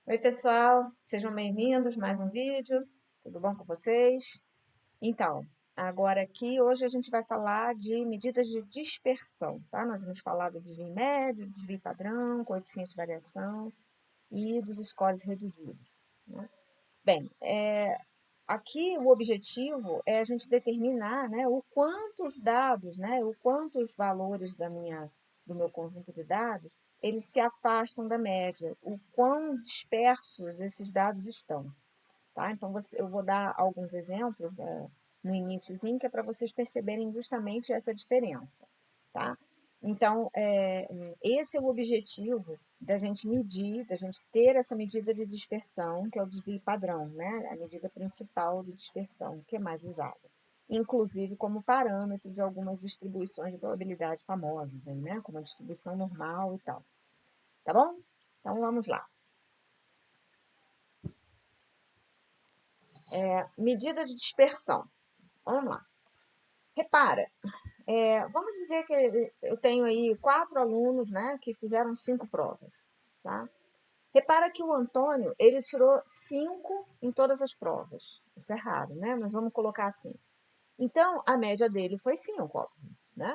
Oi, pessoal, sejam bem-vindos a mais um vídeo. Tudo bom com vocês? Então, agora aqui, hoje a gente vai falar de medidas de dispersão, tá? Nós vamos falar do desvio médio, desvio padrão, coeficiente de variação e dos scores reduzidos, né? Bem, aqui o objetivo é a gente determinar, né, o quantos dados, né, o quantos valores do meu conjunto de dados, eles se afastam da média, o quão dispersos esses dados estão, tá? Então, eu vou dar alguns exemplos, no iniciozinho, que é para vocês perceberem justamente essa diferença, tá? Então, esse é o objetivo da gente medir, da gente ter essa medida de dispersão, que é o desvio padrão, né? A medida principal de dispersão, que é mais usada. Inclusive como parâmetro de algumas distribuições de probabilidade famosas, aí, né? Como a distribuição normal e tal. Tá bom? Então, vamos lá. Medida de dispersão. Vamos lá. Repara, vamos dizer que eu tenho aí 4 alunos, né, que fizeram 5 provas, tá? Repara que o Antônio, ele tirou 5 em todas as provas. Isso é raro, né? Mas vamos colocar assim. Então, a média dele foi 5, óbvio, né?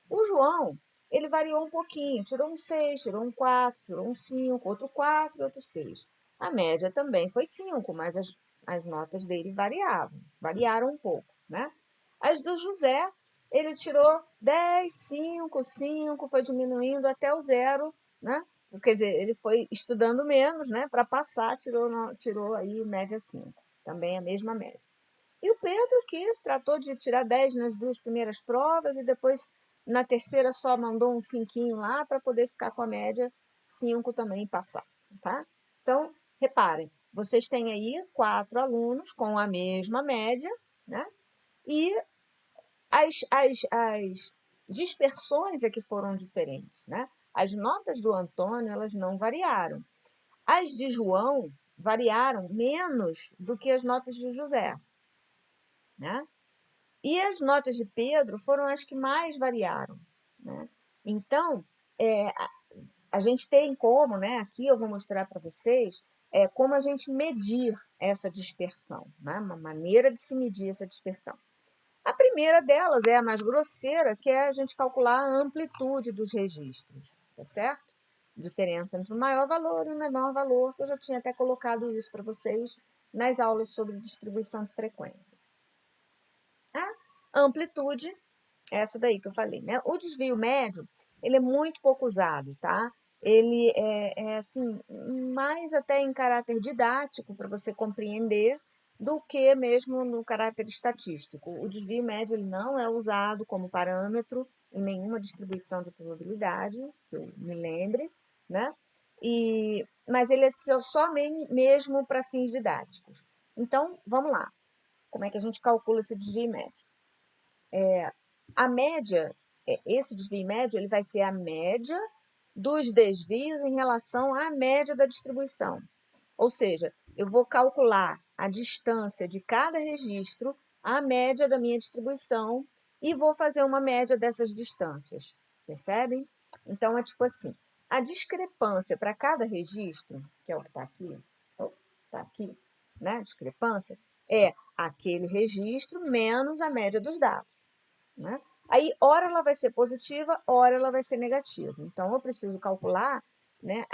O João, ele variou um pouquinho, tirou um 6, tirou um 4, tirou um 5, outro 4 e outro 6. A média também foi 5, mas as notas dele variaram um pouco, né? As do José, ele tirou 10, 5, 5, foi diminuindo até o zero, né? Quer dizer, ele foi estudando menos, né? Para passar, tirou aí média 5. Também a mesma média. E o Pedro, que tratou de tirar 10 nas 2 primeiras provas e depois, na terceira, só mandou um 5 lá para poder ficar com a média 5 também e passar, tá? Então, reparem, vocês têm aí 4 alunos com a mesma média, né? E as dispersões é que foram diferentes, né? As notas do Antônio, elas não variaram. As de João variaram menos do que as notas de José, né? E as notas de Pedro foram as que mais variaram, né? Então, a gente tem como, né? Aqui eu vou mostrar para vocês como a gente medir essa dispersão, né? Uma maneira de se medir essa dispersão. A primeira delas é a mais grosseira, que é a gente calcular a amplitude dos registros, tá certo? Diferença entre o maior valor e o menor valor, que eu já tinha até colocado isso para vocês nas aulas sobre distribuição de frequência. A amplitude, essa daí que eu falei, né? O desvio médio, ele é muito pouco usado, tá? Ele assim, mais até em caráter didático, para você compreender, do que mesmo no caráter estatístico. O desvio médio, ele não é usado como parâmetro em nenhuma distribuição de probabilidade, que eu me lembre, né? Mas ele é só mesmo para fins didáticos. Então, vamos lá. Como é que a gente calcula esse desvio médio? A média, esse desvio médio, ele vai ser a média dos desvios em relação à média da distribuição. Ou seja, eu vou calcular a distância de cada registro à média da minha distribuição e vou fazer uma média dessas distâncias. Percebem? Então, é tipo assim, a discrepância para cada registro, que é o que está aqui, né? A discrepância é aquele registro menos a média dos dados, né? Aí, ora ela vai ser positiva, ora ela vai ser negativa. Então, eu preciso calcular, né,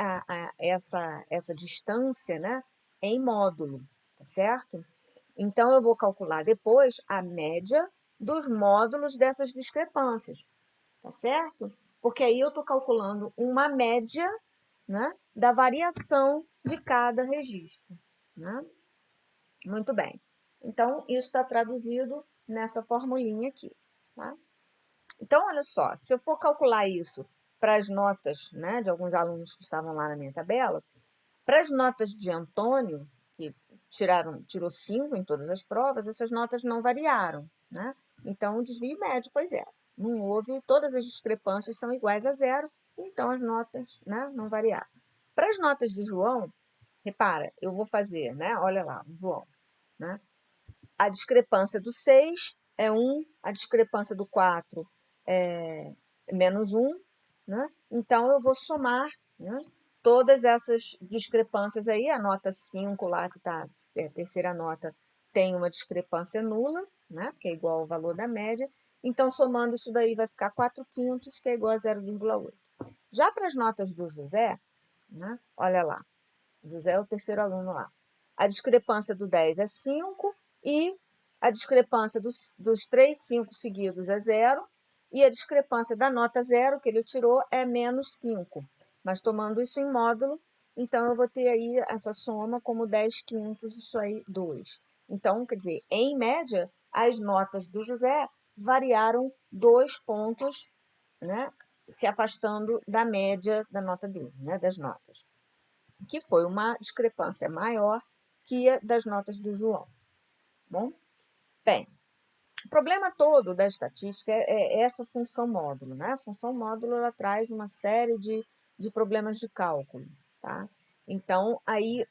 essa distância, né, em módulo, tá certo? Então, eu vou calcular depois a média dos módulos dessas discrepâncias, tá certo? Porque aí eu estou calculando uma média, né, da variação de cada registro, né? Muito bem. Então, isso está traduzido nessa formulinha aqui, tá? Então, olha só, se eu for calcular isso para as notas, né, de alguns alunos que estavam lá na minha tabela, para as notas de Antônio, que tirou 5 em todas as provas, essas notas não variaram, né? Então, o desvio médio foi zero. Não houve, todas as discrepâncias são iguais a zero, então as notas, né, não variaram. Para as notas de João, repara, eu vou fazer, né? Olha lá, o João, né? A discrepância do 6 é 1, a discrepância do 4 é menos 1, né? Então, eu vou somar, né, todas essas discrepâncias aí, a nota 5 lá, que está a terceira nota, tem uma discrepância nula, né? Porque é igual ao valor da média. Então, somando isso daí, vai ficar 4/5, que é igual a 0,8. Já para as notas do José, né? Olha lá, José é o terceiro aluno lá. A discrepância do 10 é 5 e a discrepância dos 3 5 seguidos é 0 e a discrepância da nota 0 que ele tirou é menos 5. Mas tomando isso em módulo, então eu vou ter aí essa soma como 10/5, isso aí, 2. Então, quer dizer, em média, as notas do José variaram 2 pontos, né, se afastando da média da nota dele, né, das notas, que foi uma discrepância maior que a das notas do João. Bom, bem, o problema todo da estatística é essa função módulo, né? A função módulo ela traz uma série de problemas de cálculo, tá? Então, aí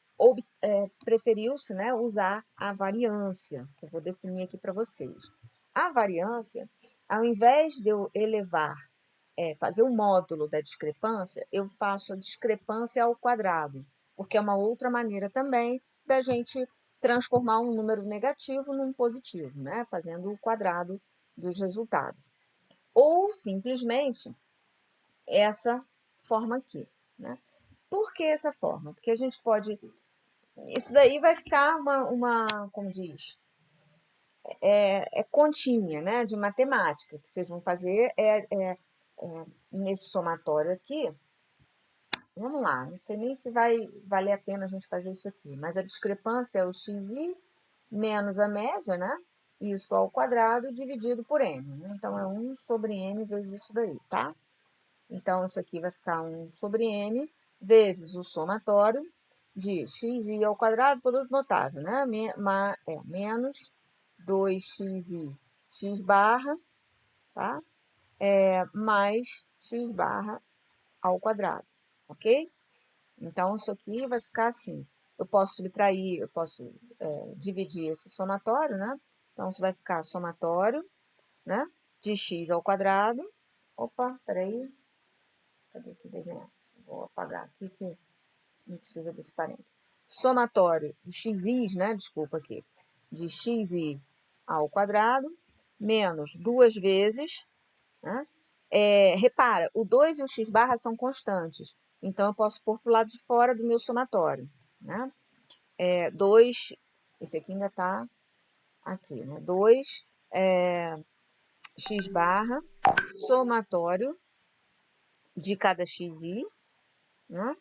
preferiu-se, né, usar a variância, que eu vou definir aqui para vocês. A variância, ao invés de eu elevar, fazer o módulo da discrepância, eu faço a discrepância ao quadrado, porque é uma outra maneira também da gente transformar um número negativo num positivo, né? Fazendo o quadrado dos resultados. Ou simplesmente essa forma aqui, né? Por que essa forma? Porque a gente pode... Isso daí vai ficar como diz, continha, né? De matemática, que vocês vão fazer nesse somatório aqui. Vamos lá, não sei nem se vai valer a pena a gente fazer isso aqui, mas a discrepância é o xi menos a média, né? Isso ao quadrado dividido por n. Né? Então, é 1 sobre n vezes isso daí, tá? Então, isso aqui vai ficar 1 sobre n vezes o somatório de xi ao quadrado, produto notável, né? Menos 2xi x barra, tá? Mais x barra ao quadrado, ok? Então, isso aqui vai ficar assim. Eu posso subtrair, eu posso dividir esse somatório, né? Então, isso vai ficar somatório, né? De x ao quadrado. Opa, peraí. Cadê aqui desenhar? Vou apagar aqui que não precisa desse parênteses. Somatório de xi, né? Desculpa aqui. De xi ao quadrado, menos 2 vezes, né? Repara, o 2 e o x barra são constantes. Então, eu posso pôr para o lado de fora do meu somatório. Né? 2, esse aqui ainda está aqui, né? 2 x barra, somatório de cada xi, né?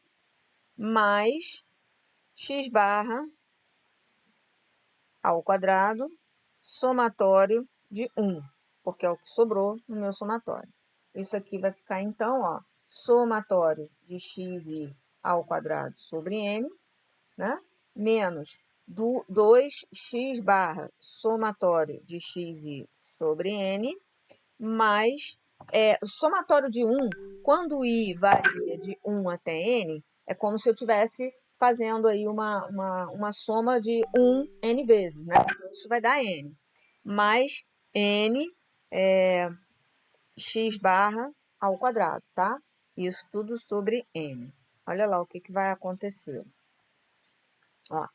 Mais x barra ao quadrado, somatório de 1, porque é o que sobrou no meu somatório. Isso aqui vai ficar, então, ó, somatório de xi ao quadrado sobre n, né? Menos 2x barra somatório de xi sobre n, mais o somatório de 1, quando o i varia de 1 até n, é como se eu estivesse fazendo aí uma soma de 1 n vezes, né? Então, isso vai dar n. Mais n x barra ao quadrado, tá? Isso tudo sobre n. Olha lá o que vai acontecer. Ó,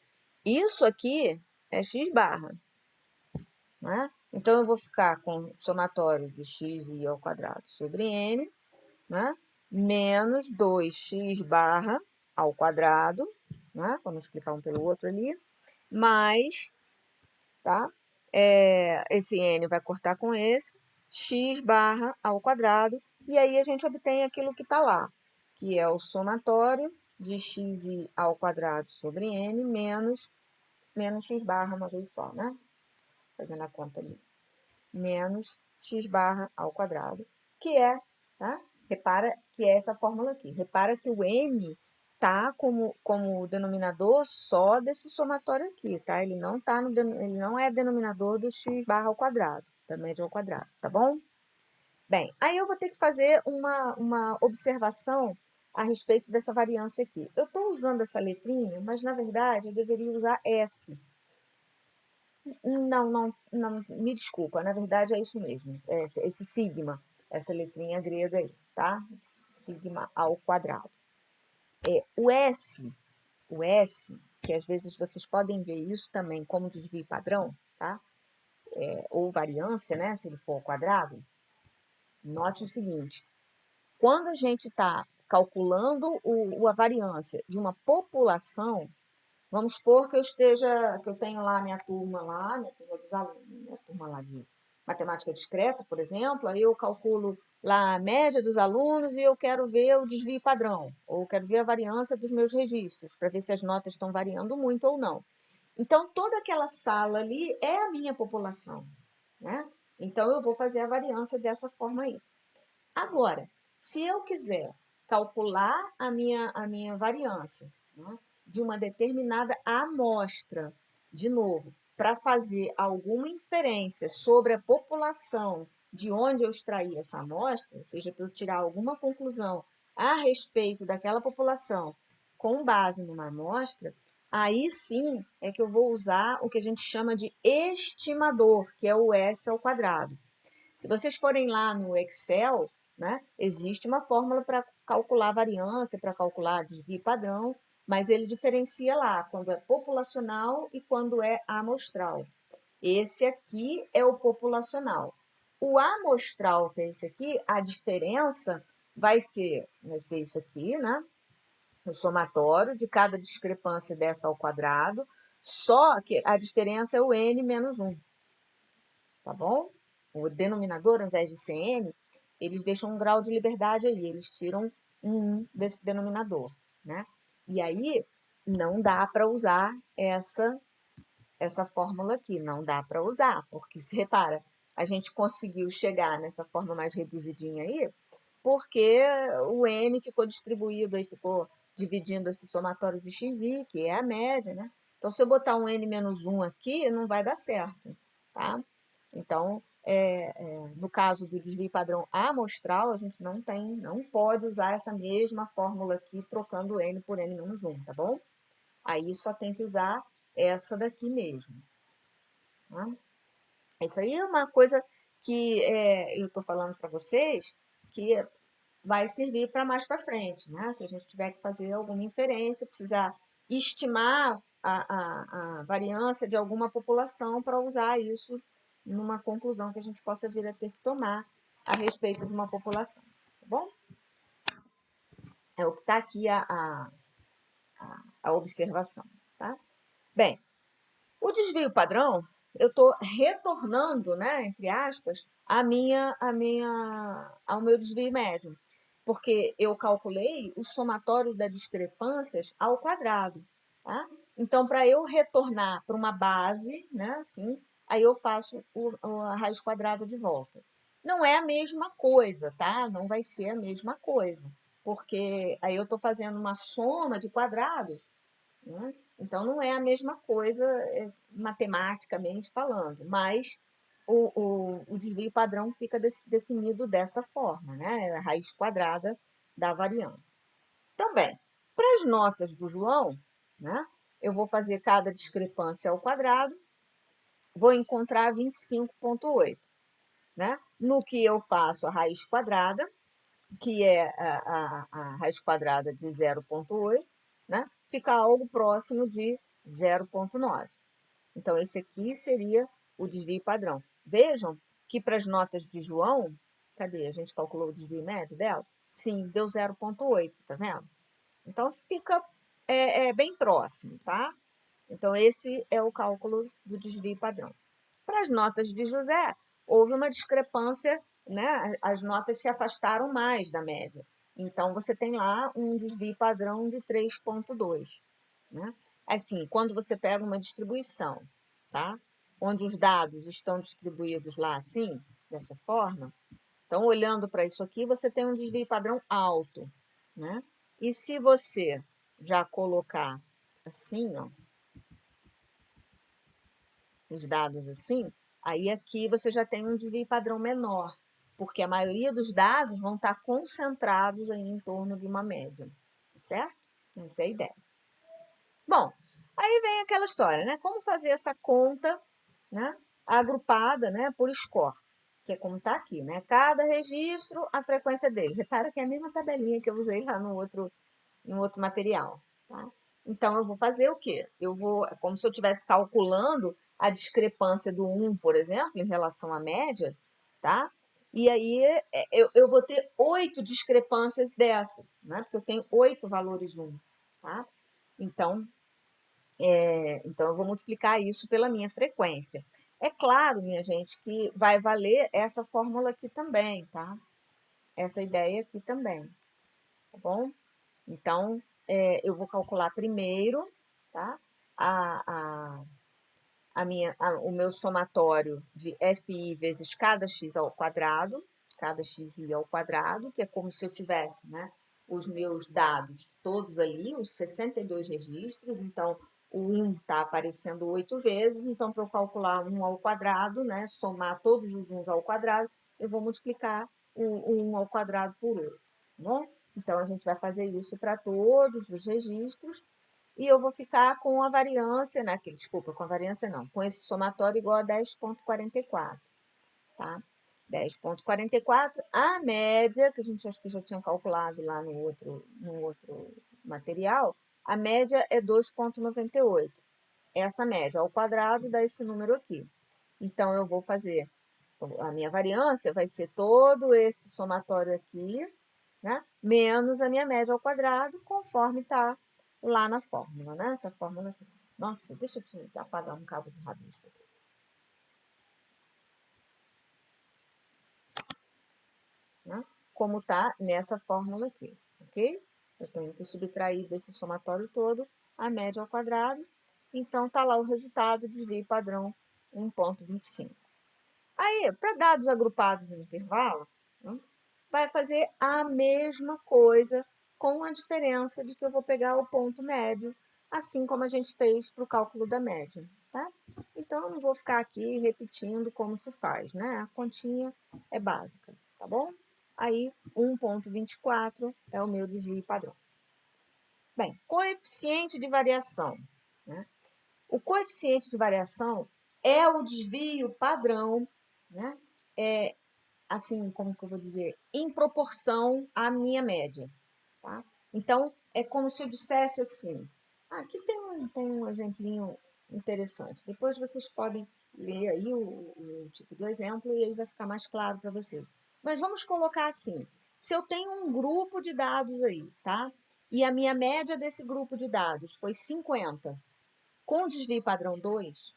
isso aqui é x barra, né? Então, eu vou ficar com o somatório de xi ao quadrado sobre n, né? Menos 2x barra ao quadrado, né? Vamos explicar um pelo outro ali, mais, tá? Esse n vai cortar com esse, x barra ao quadrado, e aí a gente obtém aquilo que está lá, que é o somatório de xi ao quadrado sobre n menos x barra uma vez só, né? Fazendo a conta ali. Menos x barra ao quadrado, que é, tá? Repara que é essa fórmula aqui. Repara que o n tá como denominador só desse somatório aqui, tá? Ele não é denominador do x barra ao quadrado, da média ao quadrado, tá bom? Bem, aí eu vou ter que fazer uma observação a respeito dessa variância aqui. Eu estou usando essa letrinha, mas na verdade eu deveria usar S. Não, me desculpa, na verdade é isso mesmo, esse sigma, essa letrinha grega aí, tá? Sigma ao quadrado. o S, que às vezes vocês podem ver isso também como desvio padrão, tá? Ou variância, né, se ele for ao quadrado, note o seguinte, quando a gente está calculando a variância de uma população, vamos supor que eu tenho lá minha turma dos alunos, minha turma lá de matemática discreta, por exemplo, aí eu calculo lá a média dos alunos e eu quero ver o desvio padrão, ou quero ver a variância dos meus registros, para ver se as notas estão variando muito ou não. Então, toda aquela sala ali é a minha população, né? Então, eu vou fazer a variância dessa forma aí. Agora, se eu quiser calcular a minha variância, né, de uma determinada amostra, de novo, para fazer alguma inferência sobre a população de onde eu extraí essa amostra, ou seja, para eu tirar alguma conclusão a respeito daquela população com base numa amostra, aí sim é que eu vou usar o que a gente chama de estimador, que é o S ao quadrado. Se vocês forem lá no Excel, né, existe uma fórmula para calcular a variância, para calcular desvio padrão, mas ele diferencia lá quando é populacional e quando é amostral. Esse aqui é o populacional. O amostral, que é esse aqui, a diferença vai ser isso aqui, né? O somatório de cada discrepância dessa ao quadrado, só que a diferença é o n menos 1, tá bom? O denominador, ao invés de ser n, eles deixam um grau de liberdade aí, eles tiram um desse denominador, né? E aí não dá para usar essa fórmula aqui, não dá para usar, porque se repara, a gente conseguiu chegar nessa forma mais reduzidinha aí, porque o n ficou distribuído, aí ficou dividindo esse somatório de xi, que é a média, né? Então, se eu botar um n menos 1 aqui, não vai dar certo, tá? Então, no caso do desvio padrão amostral, a gente não pode usar essa mesma fórmula aqui, trocando n por n menos 1, tá bom? Aí só tem que usar essa daqui mesmo. Tá? Isso aí é uma coisa que eu estou falando para vocês que vai servir para mais para frente, né? Se a gente tiver que fazer alguma inferência, precisar estimar a variância de alguma população para usar isso numa conclusão que a gente possa vir a ter que tomar a respeito de uma população, tá bom? É o que está aqui a observação, tá? Bem, o desvio padrão, eu estou retornando, né, entre aspas, ao meu desvio médio, porque eu calculei o somatório das discrepâncias ao quadrado, tá? Então, para eu retornar para uma base, né, assim, aí eu faço a raiz quadrada de volta. Não é a mesma coisa, tá? Não vai ser a mesma coisa, porque aí eu estou fazendo uma soma de quadrados, né? Então, não é a mesma coisa matematicamente falando, mas o desvio padrão fica definido dessa forma, né? A raiz quadrada da variância. Também, para as notas do João, né? Eu vou fazer cada discrepância ao quadrado, vou encontrar 25,8, né? No que eu faço a raiz quadrada, que é a raiz quadrada de 0,8, né? Fica algo próximo de 0,9. Então, esse aqui seria o desvio padrão. Vejam que para as notas de João, cadê? A gente calculou o desvio médio dela? Sim, deu 0,8, tá vendo? Então, fica bem próximo, tá? Então, esse é o cálculo do desvio padrão. Para as notas de José, houve uma discrepância, né? As notas se afastaram mais da média. Então, você tem lá um desvio padrão de 3,2. Né? Assim, quando você pega uma distribuição, tá? Onde os dados estão distribuídos lá assim, dessa forma, então, olhando para isso aqui, você tem um desvio padrão alto, né? E se você já colocar assim, ó, os dados assim, aí aqui você já tem um desvio padrão menor, porque a maioria dos dados vão estar concentrados aí em torno de uma média, certo? Essa é a ideia. Bom, aí vem aquela história, né? Como fazer essa conta, né, agrupada, né, por score, que é como está aqui, né? Cada registro, a frequência dele. Repara que é a mesma tabelinha que eu usei lá em outro material, tá? Então, eu vou fazer o quê? É como se eu estivesse calculando a discrepância do 1, por exemplo, em relação à média, tá? E aí eu vou ter 8 discrepâncias dessa, né? Porque eu tenho 8 valores 1, tá? Então, então eu vou multiplicar isso pela minha frequência. É claro, minha gente, que vai valer essa fórmula aqui também, tá? Essa ideia aqui também, tá bom? Então, eu vou calcular primeiro, tá? O meu somatório de FI vezes cada x ao quadrado, cada xi ao quadrado, que é como se eu tivesse, né, os meus dados todos ali, os 62 registros, então o 1 está aparecendo 8 vezes, então para eu calcular 1 ao quadrado, né, somar todos os 1 ao quadrado, eu vou multiplicar o 1 ao quadrado por 8, né? Então a gente vai fazer isso para todos os registros, e eu vou ficar com a variância, né? Desculpa, com a variância não, com esse somatório igual a 10,44, tá? 10,44, a média, que a gente acho que já tinha calculado lá no outro material, a média é 2,98. Essa média ao quadrado dá esse número aqui. Então, eu vou fazer, a minha variância vai ser todo esse somatório aqui, né? Menos a minha média ao quadrado, conforme está lá na fórmula, né? Essa fórmula assim. Nossa, deixa eu apagar um cabo de rabisco aqui. Né? Como está nessa fórmula aqui, ok? Eu tenho que subtrair desse somatório todo a média ao quadrado. Então, está lá o resultado, desvio padrão 1,25. Aí, para dados agrupados no intervalo, né, vai fazer a mesma coisa, com a diferença de que eu vou pegar o ponto médio, assim como a gente fez para o cálculo da média, tá? Então, eu não vou ficar aqui repetindo como se faz, né? A continha é básica, tá bom? Aí, 1,24 é o meu desvio padrão. Bem, coeficiente de variação, né? O coeficiente de variação é o desvio padrão, né? Assim, como que eu vou dizer? Em proporção à minha média, tá? Então, é como se eu dissesse assim, aqui tem um exemplinho interessante. Depois vocês podem ler aí o tipo do exemplo e aí vai ficar mais claro para vocês. Mas vamos colocar assim, se eu tenho um grupo de dados aí, tá? E a minha média desse grupo de dados foi 50, com desvio padrão 2,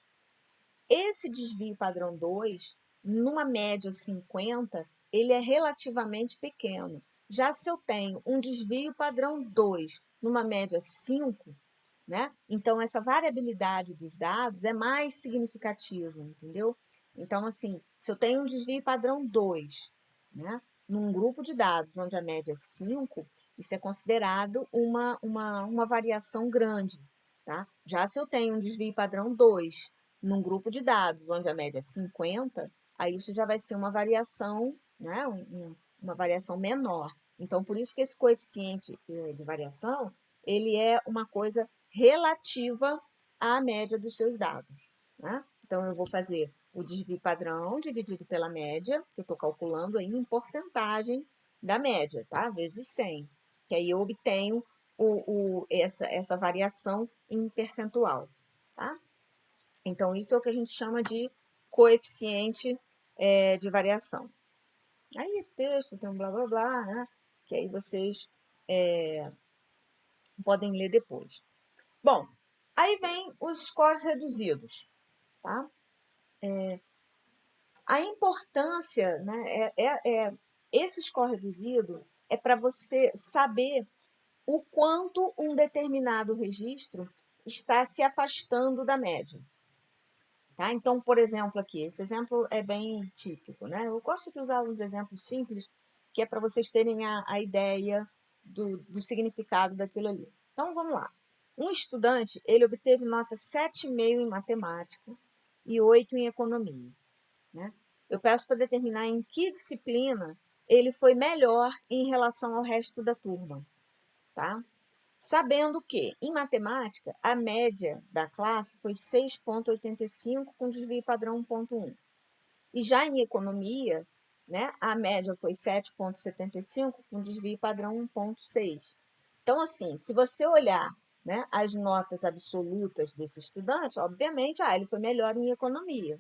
esse desvio padrão 2, numa média 50, ele é relativamente pequeno. Já se eu tenho um desvio padrão 2, numa média 5, né? Então, essa variabilidade dos dados é mais significativa, entendeu? Então, assim, se eu tenho um desvio padrão 2, né? Num grupo de dados onde a média é 5, isso é considerado uma variação grande, tá? Já se eu tenho um desvio padrão 2 num grupo de dados onde a média é 50, aí isso já vai ser uma variação, né? Uma variação menor. Então, por isso que esse coeficiente de variação, ele é uma coisa relativa à média dos seus dados, né? Então, eu vou fazer o desvio padrão dividido pela média, que eu estou calculando aí em porcentagem da média, tá? Vezes 100, que aí eu obtenho essa variação em percentual, tá? Então, isso é o que a gente chama de coeficiente de variação. Aí, texto tem um blá, blá, blá, né? Que aí vocês podem ler depois. Bom, aí vem os scores reduzidos, tá? A importância, né, esse score reduzido é para você saber o quanto um determinado registro está se afastando da média. Tá? Então, por exemplo, aqui, esse exemplo é bem típico, né? Eu gosto de usar uns exemplos simples, que é para vocês terem a ideia do significado daquilo ali. Então, vamos lá. Um estudante, ele obteve nota 7,5 em matemática e 8 em economia, né? Eu peço para determinar em que disciplina ele foi melhor em relação ao resto da turma, tá? Sabendo que, em matemática, a média da classe foi 6,85 com desvio padrão 1,1. E já em economia, né, a média foi 7,75 com desvio padrão 1,6. Então, assim, se você olhar, né, as notas absolutas desse estudante, obviamente, ele foi melhor em economia,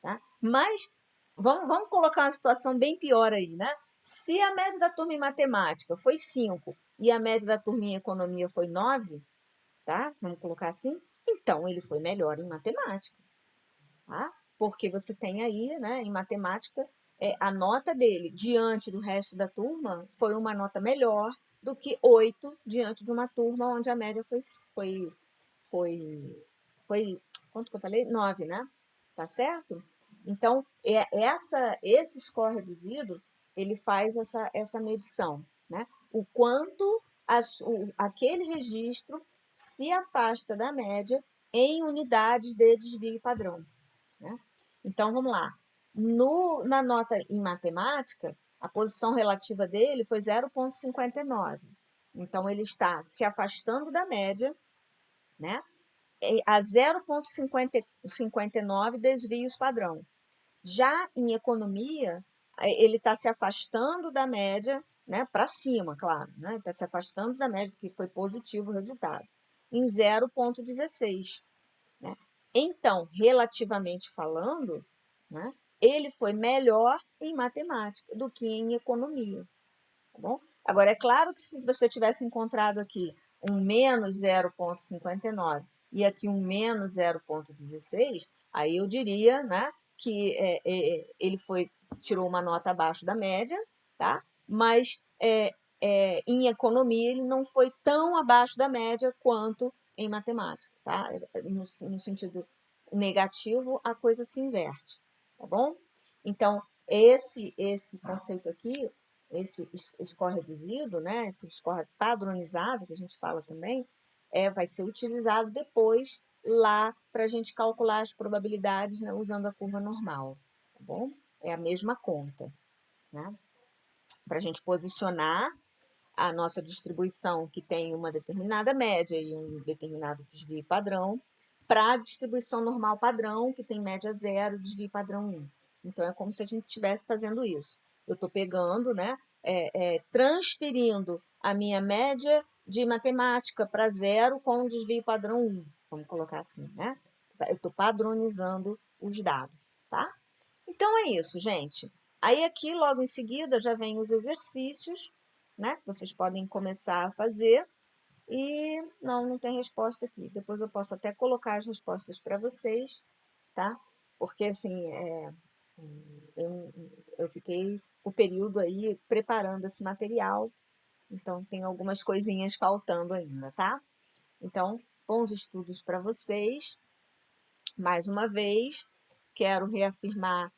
tá? Mas vamos colocar uma situação bem pior aí, né? Se a média da turma em matemática foi 5 e a média da turma em economia foi 9, tá? Vamos colocar assim, então ele foi melhor em matemática, tá? Porque você tem aí, né, em matemática, a nota dele diante do resto da turma foi uma nota melhor do que 8 diante de uma turma onde a média foi, foi quanto que eu falei? 9, né? Tá certo? Então, esse score reduzido, ele faz essa medição, né? O quanto aquele registro se afasta da média em unidades de desvio padrão, né? Então, vamos lá. Na nota em matemática, a posição relativa dele foi 0,59. Então, ele está se afastando da média, né? A 0,59 desvios padrão. Já em economia, ele está se afastando da média, né? Para cima, claro, né? Está se afastando da média, porque foi positivo o resultado, em 0,16. Né? Então, relativamente falando, né, ele foi melhor em matemática do que em economia. Tá bom? Agora, é claro que se você tivesse encontrado aqui um menos 0,59 e aqui um menos 0,16, aí eu diria, né, que ele tirou uma nota abaixo da média, tá? Mas em economia ele não foi tão abaixo da média quanto em matemática, tá? No sentido negativo, a coisa se inverte, tá bom? Então, esse conceito aqui, esse score reduzido, né, esse score padronizado, que a gente fala também, vai ser utilizado depois lá para a gente calcular as probabilidades, né, usando a curva normal, tá bom? É a mesma conta, né? Para a gente posicionar a nossa distribuição, que tem uma determinada média e um determinado desvio padrão, para a distribuição normal padrão, que tem média 0, desvio padrão 1. Então, é como se a gente estivesse fazendo isso. Eu estou pegando, né, transferindo a minha média de matemática para 0 com desvio padrão 1. Vamos colocar assim, né? Eu estou padronizando os dados, tá? Então, é isso, gente. Aí, aqui, logo em seguida, já vem os exercícios, né? Que vocês podem começar a fazer. E não tem resposta aqui. Depois eu posso até colocar as respostas para vocês, tá? Porque, assim, eu fiquei o período aí preparando esse material, então tem algumas coisinhas faltando ainda, tá? Então, bons estudos para vocês. Mais uma vez, quero reafirmar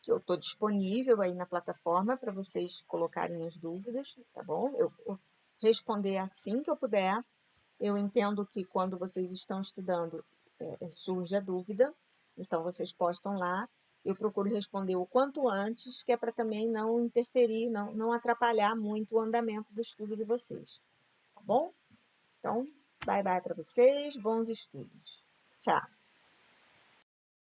que eu estou disponível aí na plataforma para vocês colocarem as dúvidas, tá bom? Eu vou responder assim que eu puder. Eu entendo que quando vocês estão estudando, surge a dúvida, então vocês postam lá. Eu procuro responder o quanto antes, que é para também não interferir, não atrapalhar muito o andamento do estudo de vocês, tá bom? Então, bye bye para vocês, bons estudos. Tchau!